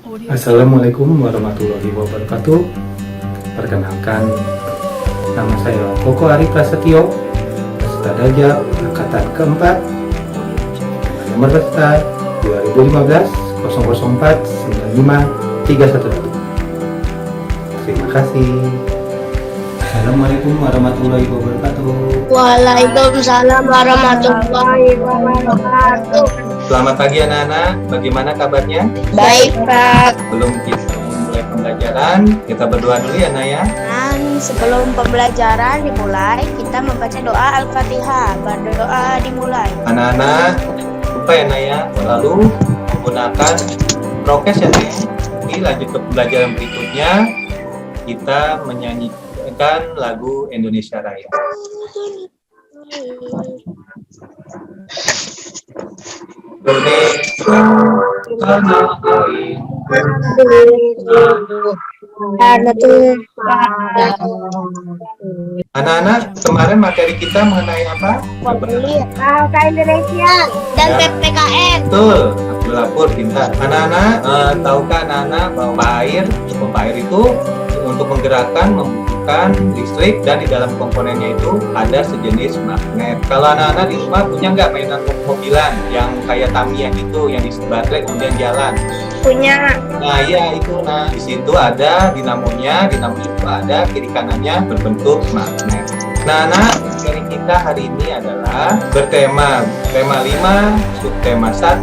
Assalamualaikum warahmatullahi wabarakatuh. Perkenalkan, nama saya Koko Ari Prasetyo, peserta Dajab angkatan keempat, nomor peserta 2015 004 95 311. Terima kasih. Assalamualaikum warahmatullahi wabarakatuh. Waalaikumsalam warahmatullahi wabarakatuh. Selamat pagi anak-anak, bagaimana kabarnya? Baik, Pak. Sebelum kita mulai pembelajaran, kita berdoa dulu ya Naya. Dan sebelum pembelajaran dimulai, kita membaca doa Al-Fatihah. Berdoa dimulai. Anak-anak, lupa ya Naya, selalu menggunakan prokes ya Naya. Ini lanjut ke pembelajaran berikutnya, kita menyanyikan lagu Indonesia Raya. Indonesia tanah air, anak-anak, kemarin materi kita mengenai apa? Bahasa Indonesia dan Ya. PPKN. Betul, Abdul Lapur pintar. Anak-anak, tahukah anak-anak bahwa pompa air itu untuk menggerakkan, membutuhkan listrik, dan di dalam komponennya itu ada sejenis magnet. Kalau anak-anak di rumah punya nggak mainan mobilan yang kayak Tamiya gitu, yang diisi baterai kemudian jalan? Punya. Nah iya itu, nah di situ ada dinamonya itu ada kiri kanannya berbentuk magnet. Nah anak, materi kita hari ini adalah bertema tema 5, subtema 1,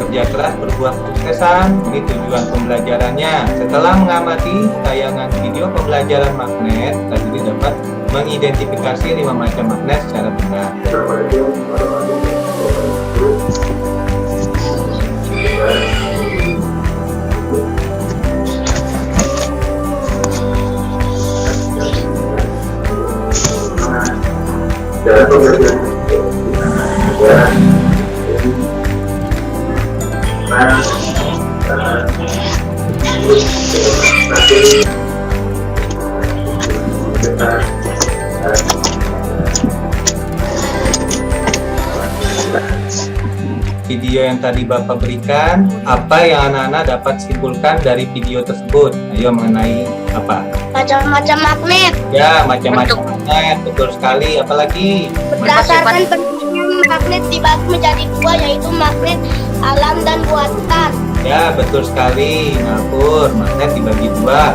kerja keras berbuah kesuksesan. Ini tujuan pembelajarannya. Setelah mengamati tayangan video pembelajaran magnet, tadi dapat mengidentifikasi 5 macam magnet secara benar. Video yang tadi Bapak berikan, apa yang anak-anak dapat simpulkan dari video tersebut? Ayo, mengenai apa? Macam-macam magnet. Ya, macam-macam magnet, betul sekali. Apalagi? Berdasarkan bentuknya magnet dibagi menjadi dua, yaitu magnet alam dan buatan. Ya, betul sekali. Nah, Pur, magnet dibagi dua,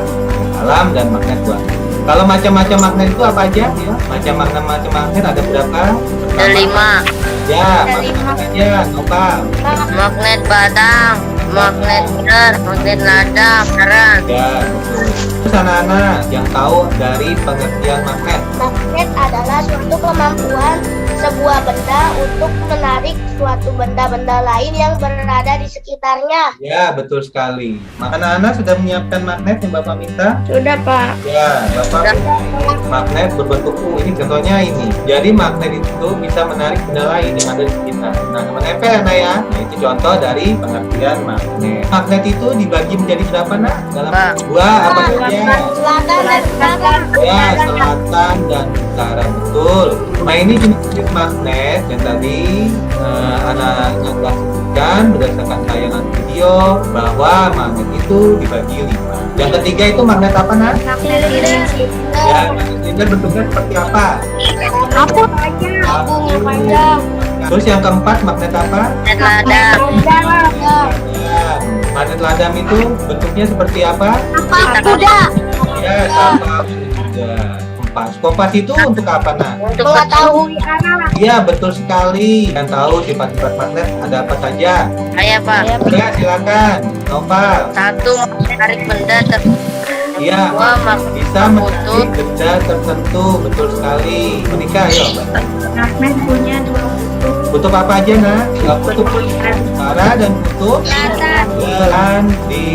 alam dan magnet buatan. Kalau macam-macam magnet itu apa aja? Ya, macam magnet ada berapa? Ada 5. Ya, Ada magnet aja. Apa? Magnet badang, magnet benar, magnet lada, beneran. Ya, betul. Terus anak-anak yang tahu dari pengertian magnet. Magnet adalah suatu kemampuan sebuah benda untuk menarik suatu benda-benda lain yang berada di sekitarnya. Ya, betul sekali. Anak-anak sudah menyiapkan magnet yang Bapak minta? Sudah, Pak. Ya, Bapak magnet berbentuk U. Ini contohnya ini. Jadi magnet itu bisa menarik benda lain yang ada di sekitar. Nah, menempel ya, Nak, ya. Nah, itu contoh dari pengertian magnet. Magnet itu dibagi menjadi berapa, Nak? Dalam dua apa saja? Selatan dan utara. Ya, selatan dan utara, betul. Nah, ini jenis magnet yang tadi anak-anak telah sebutkan berdasarkan tayangan video bahwa magnet itu dibagi 5. Yang ketiga itu magnet apa, Nak? Magnet silinder. Ya, magnet silinder bentuknya seperti apa? Aku tabung yang panjang. Terus yang keempat magnet apa? Magnet lada, Ya, magnet ladam itu bentuknya seperti apa? Apa kuda? Ya, tapak kuda. Kompas itu untuk apa, Nak? untuk Mengetahui arah. Iya, betul sekali. Yang tahu sifat-sifat magnet ada apa saja? saya Pak. Ya, silakan. Nopal. 1 menarik benda Iya, Dua, bisa menarik benda tertentu. Betul sekali. Monika, ayo. Magnet punya dua Kutub apa aja, Nak? Kutub utara dan kutub selatan. Di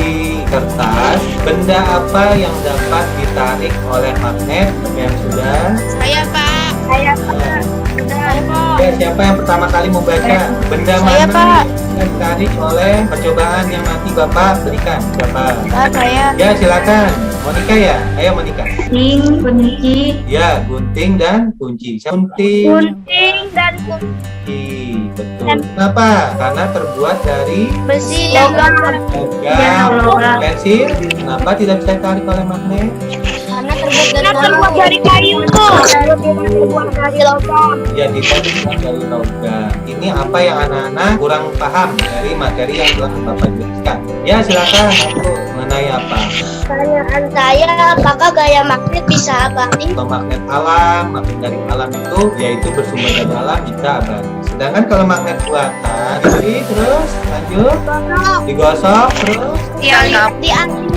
kertas, benda apa yang dapat ditarik oleh magnet yang sudah? Saya, Pak. Saya, Pak. Ya, siapa yang pertama kali membaca? Benda Saya, mana Pak. yang ditarik oleh percobaan yang nanti Bapak berikan? Siapa? Saya. Ya, silakan. Monika ya? Ayo Monika. Gunting, kunci. Ya, gunting dan kunci. Gunting, Gunting dan kunci. kunci. Betul. Kenapa? Karena terbuat dari Besi. Logam. logam. Pensil, kenapa tidak bisa ditarik oleh magnet? Karena terbuat dari kayu. Terbuat dari logam. Ya, tidak terbuat dari logam. Ini apa yang anak-anak kurang paham dari materi yang telah Bapak jelaskan? Ya, silakan aku mengenai apa? Pertanyaan saya, apakah gaya magnet bisa abadi? Kalau magnet alam, magnet dari alam itu yaitu bersumber dari alam bisa abadi. Sedangkan kalau magnet buatan, jadi terus lanjut digosok terus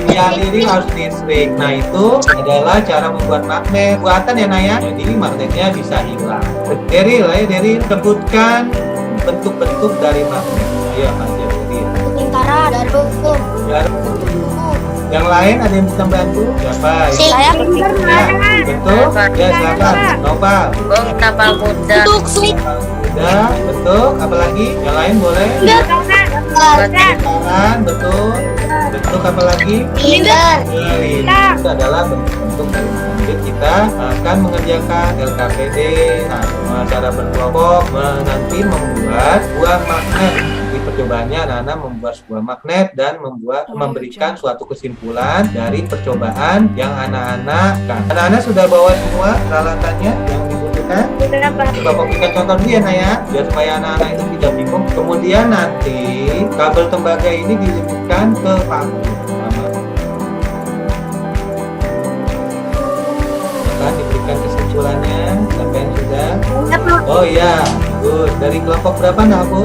dialiri harus listrik. Nah itu adalah cara membuat magnet buatan ya Naya. Jadi magnetnya bisa hilang. Deril, ayo Deril sebutkan bentuk-bentuk dari magnet. Iya Pak Deril. Lingkaran, jarum, Yang lain ada yang bisa bantu? Siapa? saya Ya, betul. Ya silakan. Nopal. Bong tapal kuda. Udah, bentuk. Apalagi? Yang lain boleh? Lingkaran, betul. Bentuk apa lagi? Silinder, Ini itu adalah bentuk-bentuk dari magnet. Kita akan mengerjakan LKPD. Nah, cara berkelompok nanti membuat buah magnet. Di percobaannya anak-anak membuat sebuah magnet dan memberikan suatu kesimpulan dari percobaan yang anak-anak kan. Anak-anak sudah bawa semua peralatannya yang dibutuhkan? Bapak berikan contoh dulu ya Naya, biar supaya anak-anak itu tidak bingung. Kemudian nanti kabel tembaga ini diliputkan ke paku. Akan diberikan kesimpulannya sampai yang sudah. Oh iya, bagus. Dari kelompok berapa nak Bu?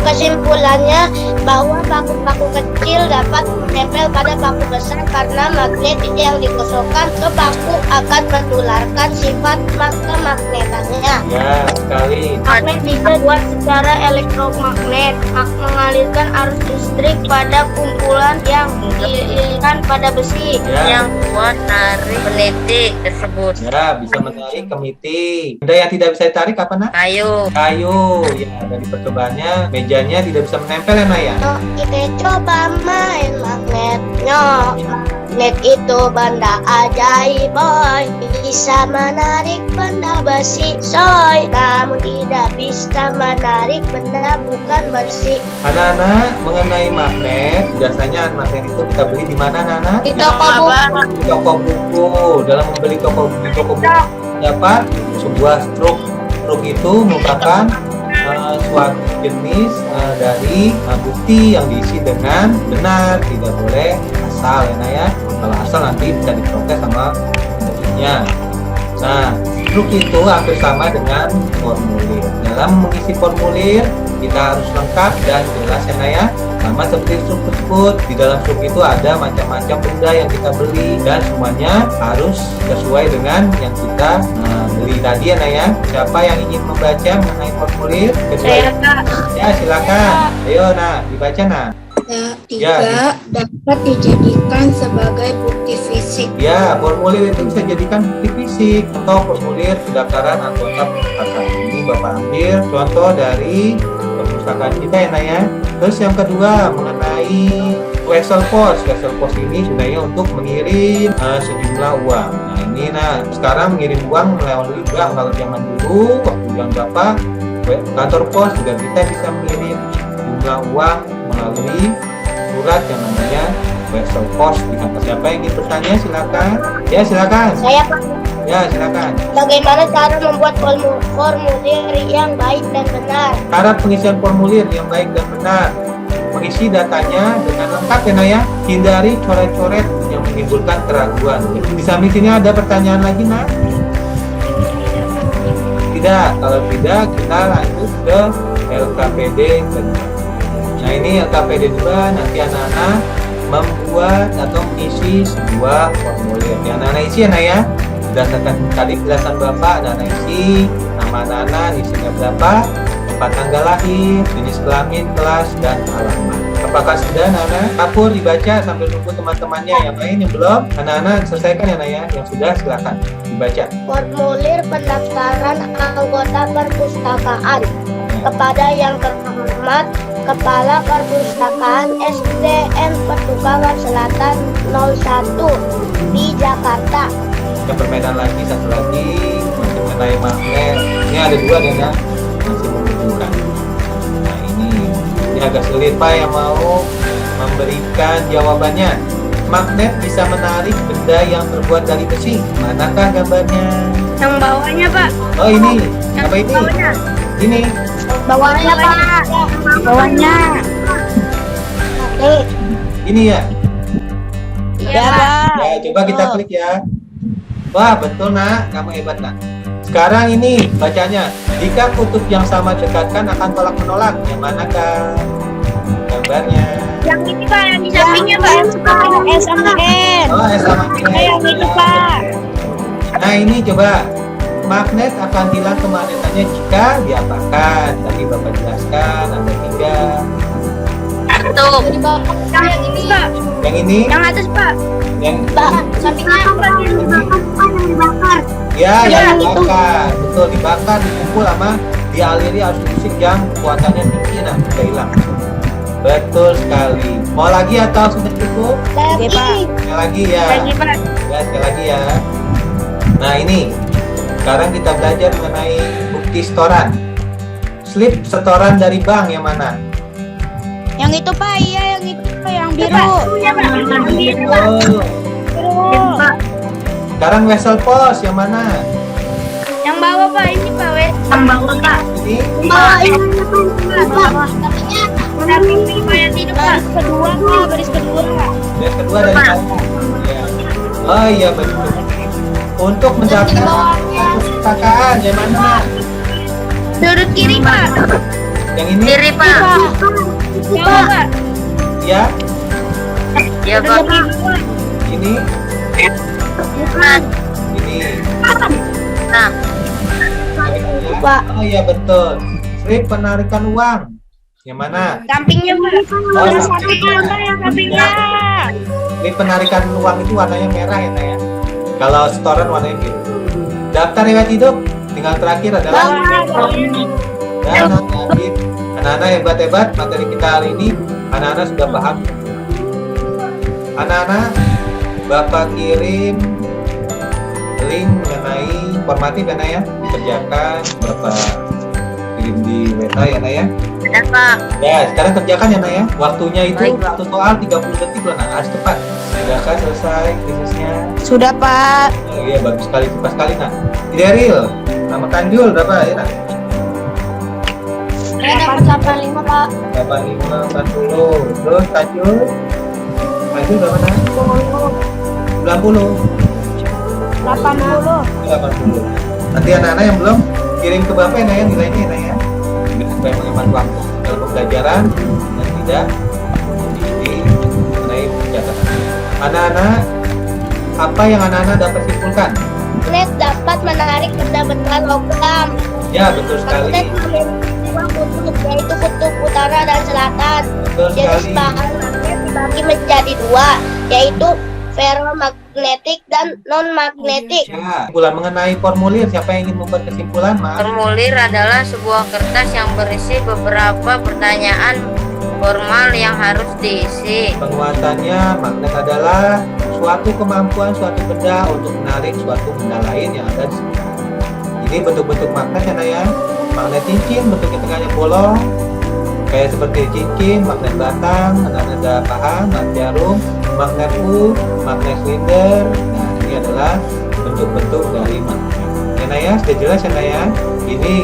kesimpulannya bahwa paku-paku kecil dapat menempel pada paku besar karena magnet yang digosokkan ke paku akan menularkan sifat kemagnetannya. Ya, sekali. Magnet bisa dibuat secara elektromagnet, mengalirkan arus listrik pada kumpulan yang dialirkan pada besi. Ya, Yang buat tarik peniti tersebut. ya bisa menarik kemiti. Ada yang tidak bisa ditarik apa nak? Kayu. Kayu. Ya, dari percobaannya mejanya tidak bisa menempel ya Naya. Kita coba main magnetnya. Magnet itu benda ajaib boy, bisa menarik benda besi soy, namun tidak bisa menarik benda bukan besi. Anak-anak mengenai magnet, biasanya magnet itu kita beli di mana anak-anak? Di toko buku. Di toko buku. Dalam membeli toko buku dapat sebuah struk. Struk itu merupakan suatu jenis dari bukti yang diisi dengan benar, tidak boleh asal ya Naya. Kalau asal nanti bisa diprotes sama pembelinya. Nah, struk itu hampir sama dengan formulir. Dalam mengisi formulir kita harus lengkap dan jelas ya Naya. Sama seperti struk tersebut, di dalam struk itu ada macam-macam benda yang kita beli dan semuanya harus sesuai dengan yang kita beli tadi ya Naya. Siapa yang ingin membaca mengenai formulir? Ya silakan. Ayo nah, dibaca nah. Tidak dapat dijadikan sebagai bukti fisik. Ya, formulir itu bisa jadikan bukti fisik atau formulir pendaftaran anggota perpustakaan. Ini Bapak ambil contoh dari perpustakaan kita ya Naya. Terus yang kedua mengenai Wesel Pos. Wesel Pos ini sebenarnya untuk mengirim sejumlah uang. Nah ini sekarang mengirim uang melalui bank. Kalau zaman dulu waktu yang Bapak kantor pos juga kita bisa mengirim jumlah uang melalui surat yang namanya Wesel Pos di kantor. Siapa yang ingin bertanya silakan. Ya silakan. Saya Ya silakan. bagaimana cara membuat formulir yang baik dan benar? Cara pengisian formulir yang baik dan benar. Mengisi datanya dengan lengkap ya Naya. Hindari coret-coret yang menimbulkan keraguan. Di samping sini ada pertanyaan lagi nak? Tidak. Kalau tidak kita lanjut ke LKPD kedua. Nah ini LKPD 2 nanti anak-anak membuat atau mengisi sebuah formulir. Yang anak-anak isi ya Naya. Berdasarkan tadi penjelasan Bapak, anak-anak isi nama anak-anak, isinya berapa, tempat tanggal lahir, jenis kelamin, kelas, dan alamat. Apakah sudah anak-anak? Kapur dibaca sambil nunggu teman-temannya. Yang lain yang belum, anak-anak selesaikan ya Naya. Yang sudah silakan dibaca. Formulir pendaftaran anggota perpustakaan kepada yang terhormat Kepala Perpustakaan SDN Petukangan Selatan 01 di Jakarta. Kita permainan lagi, satu lagi mengenai magnet. Ini ada dua nih ya. masih membutuhkan. Nah ini agak sulit Pak yang mau memberikan jawabannya. Magnet bisa menarik benda yang terbuat dari besi. Manakah gambarnya? Yang bawahnya, Pak. Oh ini, Yang apa ini? bawahnya. Ini. Bawahnya Pak. Bawahnya. Ini ya. Iya, Pak. Ya, coba kita klik ya. Wah, betul nak, kamu hebat nak. Sekarang ini bacanya, jika kutub yang sama dekatkan akan tolak menolak. Yang manakah gambarnya? Yang ini, Pak, yang di sampingnya, Pak. S sama N. Oh, sama ini. Yang itu, Pak. Nah, ini coba magnet akan hilang kemagnetannya jika diapakan. Tadi Bapak jelaskan ada 3. Tuh. Di bawah yang ini. Pak. Yang ini, Yang atas, Pak. yang Sampingnya dibakar. ya, yang dibakar. Betul, dibakar, dipukul sama dialiri arus listrik yang kekuatannya tinggi, nah, bisa hilang. Betul sekali. Mau lagi atau sudah cukup? lagi. Sekali lagi ya. Lagi, Pak. Ya, sekali lagi ya. Nah, ini. Sekarang kita belajar mengenai bukti setoran. Slip setoran dari bank yang mana? Yang itu Pak, iya yang itu Pak, yang biru. Iya, Pak. Yang biru, Pak. Oh. Pak. Sekarang wesel pos yang mana? Yang bawah, Pak. Ini, Pak. Yang bawah, Pak. Ini Bawah ini. Samping Pak yang itu, Pak. Kedua Pak, baris kedua. yang kedua dari bawah. Ya. Oh iya betul. Untuk mendapatkan perpustakaan yang mana? Sudut kiri, Pak. Yang ini? Kiri, Pak. Bawah, Pak. Ya. Ya, Pak. Ini? Bukan. Ini. Nah, Pak. Oh iya betul. Slip penarikan uang. Yang mana? sampingnya, Pak. Oh, Yang sampingnya, yang sampingnya. Slip penarikan uang itu warnanya merah ya, Nak, ya. Kalau setoran warnanya biru. Daftar riwayat hidup. Tinggal terakhir adalah dan anak-anak hebat-hebat materi kita hari ini. Anak-anak sudah paham. Anak-anak, Bapak kirim link mengenai informatif ya, Nak, ya. Dikerjakan Bapak kirim di WA ya, Nak, ya. Ada, Pak. Ya, sekarang kerjakan ya, Nak, ya. Waktunya itu Baik, Pak. satu soal 30 detik loh, Nak. Harus cepat. Sudahkah selesai krisisnya? Sudah Pak. Oh, iya, bagus sekali, cepat sekali, Nak. Ideal, nama Tanjul berapa ya, Nak? Saya dapat 85 Pak. 85, 40. Terus Tanjul? Tanjul berapa, Nak? 90. 80. 80. Nanti anak-anak yang belum kirim ke Bapak ya, Nak, ya, nilainya ya, Nak, ya. Supaya menghemat waktu dalam pembelajaran dan tidak mengenai pencatatan. Anak-anak, apa yang anak-anak dapat simpulkan? Magnet dapat menarik benda-benda logam. Ya, betul sekali. Magnet memiliki dua kutub, yaitu kutub utara dan selatan. Betul Jenis sekali. bahan magnet dibagi menjadi dua, yaitu ferromagnetik dan non-magnetik. Ya, kesimpulan mengenai formulir, siapa yang ingin membuat kesimpulan, Mas? Formulir adalah sebuah kertas yang berisi beberapa pertanyaan formal yang harus diisi. Penguatannya, magnet adalah suatu kemampuan suatu benda untuk menarik suatu benda lain yang ada di sekitar. Ini bentuk-bentuk magnet ya, Nak, ya. Magnet cincin bentuknya tengahnya bolong, kayak seperti cincin, magnet batang, ada paham, magnet jarum, magnet U, magnet silinder. Nah, ini adalah bentuk-bentuk dari magnet. Ya, Nak, ya, sudah jelas ya, Nak, ya. Ini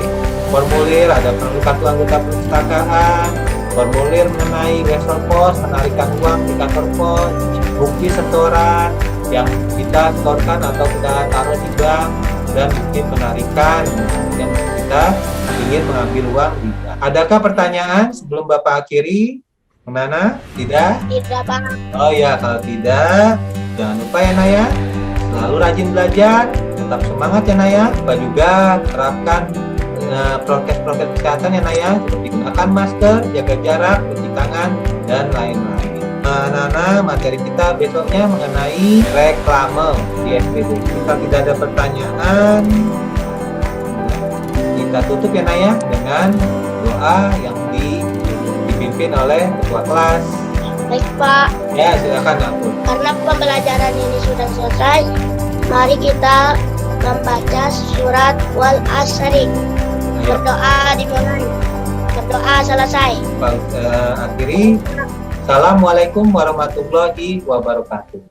formulir, ada perlu kartu anggota perpustakaan, formulir mengenai wesel pos, penarikan uang di kantor pos, bukti setoran yang kita setorkan atau kita taruh di bank, dan bukti penarikan yang kita ingin mengambil uang di bank. Adakah pertanyaan sebelum Bapak akhiri? Kemana? Tidak? Tidak Pak. Oh ya, kalau tidak, jangan lupa ya, Nak, ya. Selalu rajin belajar, tetap semangat ya, Nak, ya. Lupa juga terapkan prokes-prokes kesehatan ya, Nak, ya. Seperti gunakan masker, jaga jarak, cuci tangan, dan lain-lain. Nah, anak-anak, materi kita besoknya mengenai reklame di SPB. Jika tidak ada pertanyaan, kita tutup ya, Nak, ya, dengan doa yang dipimpin oleh ketua kelas. Baik Pak. Ya, silakan, Nak Pur. Karena pembelajaran ini sudah selesai, mari kita membaca surat Wal Asri. Ya. Berdoa dimulai. Berdoa selesai. Akhiri. Assalamualaikum warahmatullahi wabarakatuh.